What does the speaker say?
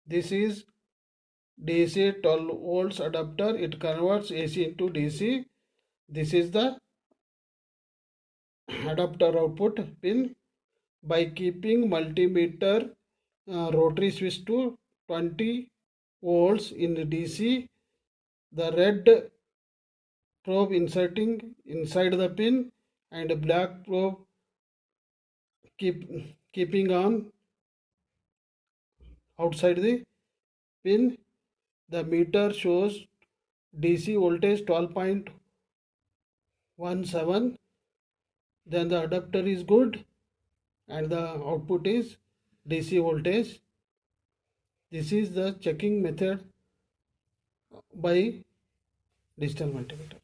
This is DC 12 volts adapter. It converts AC into DC. This is the adapter output pin. By keeping multimeter rotary switch to 20 volts in DC, the red probe inserting inside the pin and black probe keeping on outside the pin, the meter shows DC voltage 12.17. Then the adapter is good and the output is DC voltage. This is the checking method by digital multimeter.